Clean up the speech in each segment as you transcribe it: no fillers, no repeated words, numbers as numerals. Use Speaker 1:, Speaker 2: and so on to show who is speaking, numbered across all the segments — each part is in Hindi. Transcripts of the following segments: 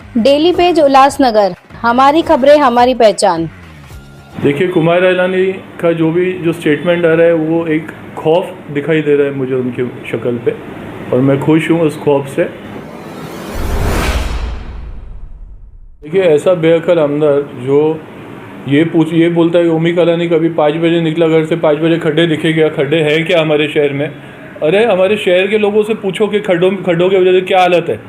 Speaker 1: डेली पेज उल्लासनगर, हमारी खबरें हमारी पहचान।
Speaker 2: देखिए, कुमार इलानी का जो स्टेटमेंट आ रहा है वो एक खौफ दिखाई दे रहा है मुझे उनकी शक्ल पे, और मैं खुश हूँ उस खौफ से। देखिए, ऐसा बेअक्ल आमदार जो ये बोलता है कि ओमी कलानी कभी 5 बजे निकला घर से, 5 बजे खड्डे दिखे क्या? खड्डे हैं क्या हमारे शहर में? अरे हमारे शहर के लोगों से पूछो कि खड्डों की वजह से क्या हालत है।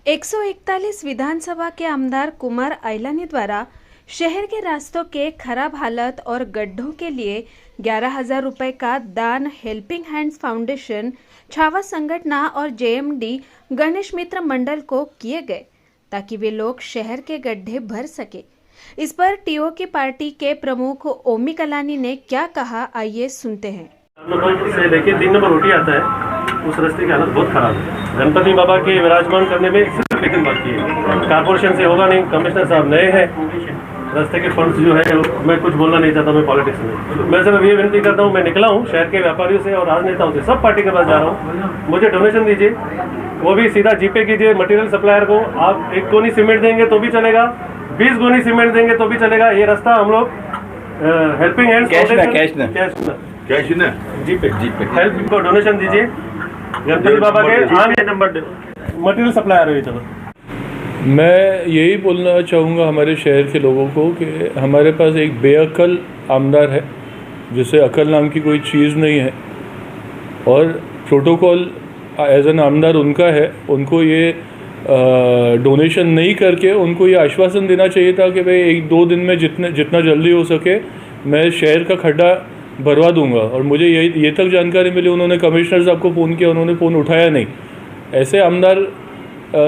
Speaker 3: 141 विधानसभा के आमदार कुमार आइलानी द्वारा शहर के रास्तों के खराब हालत और गड्ढों के लिए 11,000 रुपए का दान हेल्पिंग हैंड्स फाउंडेशन, छावा संगठना और जेएमडी गणेश मित्र मंडल को किए गए ताकि वे लोग शहर के गड्ढे भर सके। इस पर टीओ की पार्टी के प्रमुख ओमी कलानी ने क्या कहा, आइए सुनते हैं।
Speaker 4: से देखिए 3 नंबर रोटी आता है, उस रास्ते की हालत बहुत खराब है। गणपति बाबा के विराजमान करने में सिर्फ लेकिन बाकी है, कारपोरेशन से होगा नहीं। कमिश्नर साहब नए हैं, रास्ते के फंड्स जो है, मैं कुछ बोलना नहीं चाहता मैं पॉलिटिक्स में। मैं सिर्फ ये विनती करता हूँ, मैं निकला हूँ शहर के व्यापारियों से और राजनेताओं से, सब पार्टी के पास जा रहा हूँ, मुझे डोनेशन दीजिए, वो भी सीधा जीपे कीजिए मटेरियल सप्लायर को। आप 1 गोनी सीमेंट देंगे तो भी चलेगा, 20 गोनी सीमेंट देंगे तो भी चलेगा। ये रास्ता हम लोग हेल्पिंग हैंड्स कैश ना जीपे हेल्प को डोनेशन दीजिए। गणपति बाबा के आने नंबर मटेरियल सप्लायर हुई। चलो,
Speaker 2: मैं यही बोलना चाहूँगा हमारे शहर के लोगों को कि हमारे पास एक बेअक्ल आमदार है जिसे अकल नाम की कोई चीज़ नहीं है, और प्रोटोकॉल एज एन आमदार उनका है। उनको ये डोनेशन नहीं करके उनको ये आश्वासन देना चाहिए था कि भाई 1-2 दिन में जितना जल्दी हो सके मैं शहर का खड्डा भरवा दूंगा। और मुझे ये तक जानकारी मिली, उन्होंने कमिश्नर साहब को फ़ोन किया, उन्होंने फ़ोन उठाया नहीं। ऐसे आमदार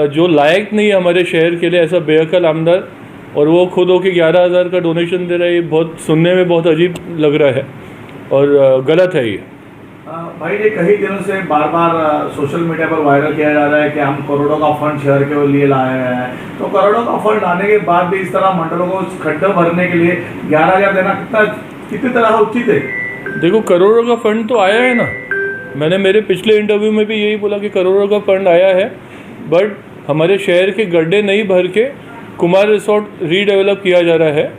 Speaker 2: जो लायक नहीं है हमारे शहर के लिए, ऐसा बेअक्ल आमदार, और वो खुद होके 11,000 का डोनेशन दे रहा है, ये बहुत सुनने में बहुत अजीब लग रहा है और गलत है ये।
Speaker 5: भाई, ये कई दिनों से बार बार सोशल मीडिया पर वायरल किया जा रहा है कि हम करोड़ों का फंड शहर के लिए लाए हैं, तो करोड़ों का फंड लाने के बाद भी इस तरह मंडलों को खड्डे भरने के लिए 11,000 देना कितनी तरह उचित है?
Speaker 2: देखो, करोड़ों का फंड तो आया है ना। मैंने मेरे पिछले इंटरव्यू में भी यही बोला कि करोड़ों का फंड आया है, बट हमारे शहर के गड्ढे नहीं भर के कुमार रिसोर्ट रीडेवलप किया जा रहा है।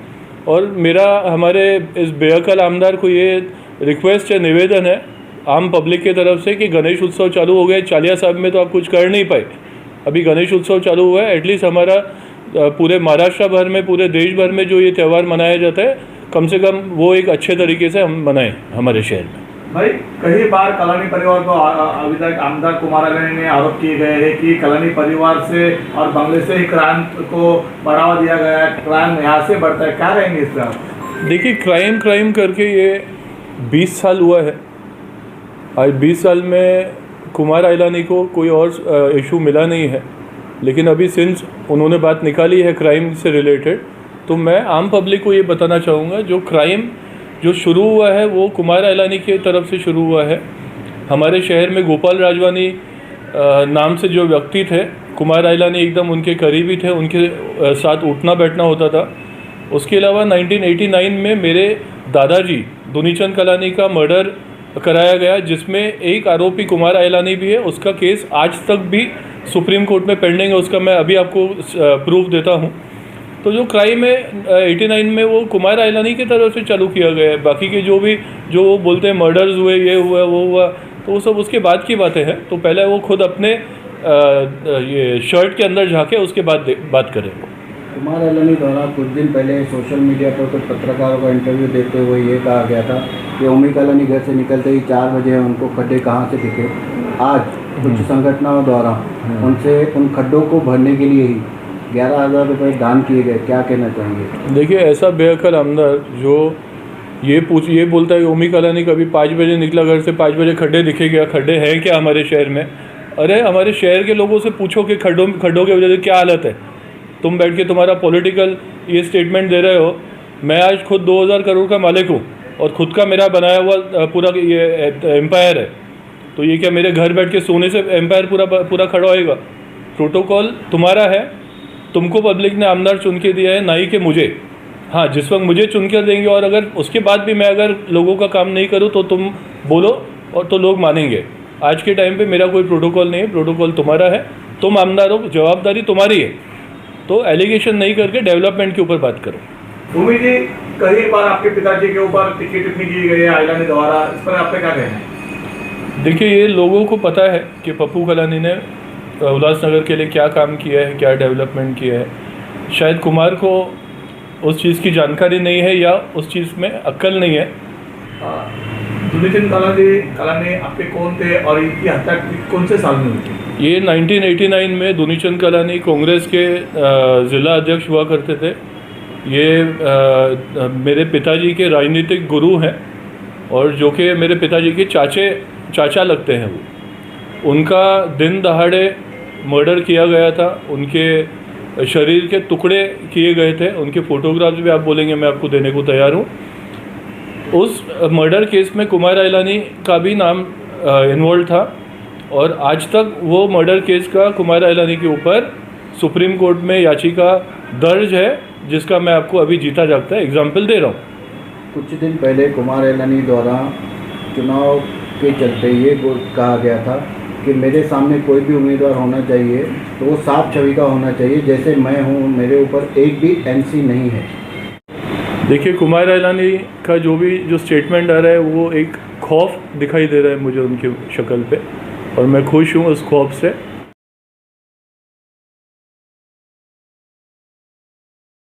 Speaker 2: और मेरा हमारे इस बेअक्ल आमदार को ये रिक्वेस्ट है, निवेदन है आम पब्लिक की तरफ से कि गणेश उत्सव चालू हो गए। चालिया साहब में तो आप कुछ कर नहीं पाए, अभी गणेश उत्सव चालू हुआ है। एटलीस्ट हमारा पूरे महाराष्ट्र भर में, पूरे देश भर में जो ये त्यौहार मनाया जाता है, कम से कम वो एक अच्छे तरीके से हम मनाएं हमारे शहर में।
Speaker 5: भाई, कई बार कलानी परिवार को अभी तक आमदार कुमार आइलानी ने आरोप किए गए हैं कि कलानी परिवार से और बंगले से ही क्राइम को बढ़ावा दिया गया है, क्राइम यहाँ से बढ़ता है। क्या रहेंगे इस पर?
Speaker 2: देखिए, क्राइम करके ये 20 साल हुआ है। आज 20 साल में कुमार आइलानी को कोई और इशू मिला नहीं है, लेकिन अभी सिंस उन्होंने बात निकाली है क्राइम से रिलेटेड, तो मैं आम पब्लिक को ये बताना चाहूँगा, जो क्राइम जो शुरू हुआ है वो कुमार आइलानी की तरफ से शुरू हुआ है। हमारे शहर में गोपाल राजवानी नाम से जो व्यक्ति थे, कुमार आइलानी एकदम उनके करीबी थे, उनके साथ उठना बैठना होता था। उसके अलावा 1989 में मेरे दादाजी दुनीचंद कलानी का मर्डर कराया गया, जिसमें एक आरोपी कुमार आइलानी भी है। उसका केस आज तक भी सुप्रीम कोर्ट में पेंडिंग है, उसका मैं अभी आपको प्रूफ देता हूँ। तो जो क्राइम है 89 में वो कुमार आइलानी की तरफ से चालू किया गया है। बाकी के जो वो बोलते हैं मर्डर्स हुए, ये हुआ वो हुआ, तो वो सब उसके बाद की बातें हैं। तो पहले वो खुद अपने ये शर्ट के अंदर झाँके, उसके बाद बात करें।
Speaker 6: कुमार आइलानी द्वारा कुछ दिन पहले सोशल मीडिया पर कुछ पत्रकारों का इंटरव्यू देते हुए ये कहा गया था कि ओमी कलानी घर से निकलते ही 4 बजे उनको खड्डे कहाँ से दिखे। आज कुछ संगठनों द्वारा उनसे उन खड्डों को भरने के लिए ही 11,000 रुपये दान किए गए। क्या कहना चाहेंगे?
Speaker 2: देखिए, ऐसा बेअक्ल आमदार जो ये बोलता है कि ओमी कलानी कभी 5 बजे निकला घर से, 5 बजे खड्डे दिखे क्या? खड्डे हैं क्या हमारे शहर में? अरे हमारे शहर के लोगों से पूछो कि खड्डों की वजह से क्या हालत है। तुम बैठ के तुम्हारा पॉलिटिकल ये स्टेटमेंट दे रहे हो। मैं आज खुद 2,000 करोड़ का मालिक हूँ और खुद का मेरा बनाया हुआ पूरा ये एम्पायर है। तो ये क्या मेरे घर बैठ के सोने से एम्पायर पूरा खड़ा होएगा? प्रोटोकॉल तुम्हारा है, तुमको पब्लिक ने आमदार चुन के दिया है, ना ही कि मुझे। हाँ, जिस वक्त मुझे चुन कर देंगे और अगर उसके बाद भी मैं अगर लोगों का काम नहीं करूँ तो तुम बोलो और तो लोग मानेंगे। आज के टाइम पे मेरा कोई प्रोटोकॉल नहीं है, प्रोटोकॉल तुम्हारा है, तुम आमदार हो, जवाबदारी तुम्हारी है। तो एलिगेशन नहीं करके डेवलपमेंट के ऊपर बात करो।
Speaker 5: भूमि जी, कई बार आपके पिताजी के ऊपर टिप्पणी की गई है आइलानी द्वारा, इस पर आपका क्या कहना है?
Speaker 2: देखिए, ये लोगों को पता है कि पप्पू कलानी ने उल्लासनगर के लिए क्या काम किया है, क्या डेवलपमेंट किया है। शायद कुमार को उस चीज़ की जानकारी नहीं है या उस चीज़ में अक्ल नहीं है।
Speaker 5: दुनीचंद कलानी आपके कौन थे और इनकी हत्या कौन से साल में हुई थी?
Speaker 2: ये 1989 में दुनीचंद कलानी कांग्रेस के ज़िला अध्यक्ष हुआ करते थे। ये मेरे पिताजी के राजनीतिक गुरु हैं और जो कि मेरे पिताजी के चाचा लगते हैं। वो उनका दिन दहाड़े मर्डर किया गया था, उनके शरीर के टुकड़े किए गए थे, उनके फ़ोटोग्राफ्स भी आप बोलेंगे मैं आपको देने को तैयार हूँ। उस मर्डर केस में कुमार आइलानी का भी नाम इन्वॉल्व था और आज तक वो मर्डर केस का कुमार आइलानी के ऊपर सुप्रीम कोर्ट में याचिका दर्ज है, जिसका मैं आपको अभी जीता जागता एग्जाम्पल दे रहा हूँ।
Speaker 6: कुछ दिन पहले कुमार आइलानी द्वारा चुनाव के चलते ये कहा गया था कि मेरे सामने कोई भी उम्मीदवार होना चाहिए तो वो साफ छवि का होना चाहिए, जैसे मैं हूँ, मेरे ऊपर एक भी एनसी नहीं है।
Speaker 2: देखिए, कुमार आइलानी का जो स्टेटमेंट आ रहा है वो एक खौफ दिखाई दे रहा है मुझे उनकी शक्ल पे, और मैं खुश हूँ उस खौफ से।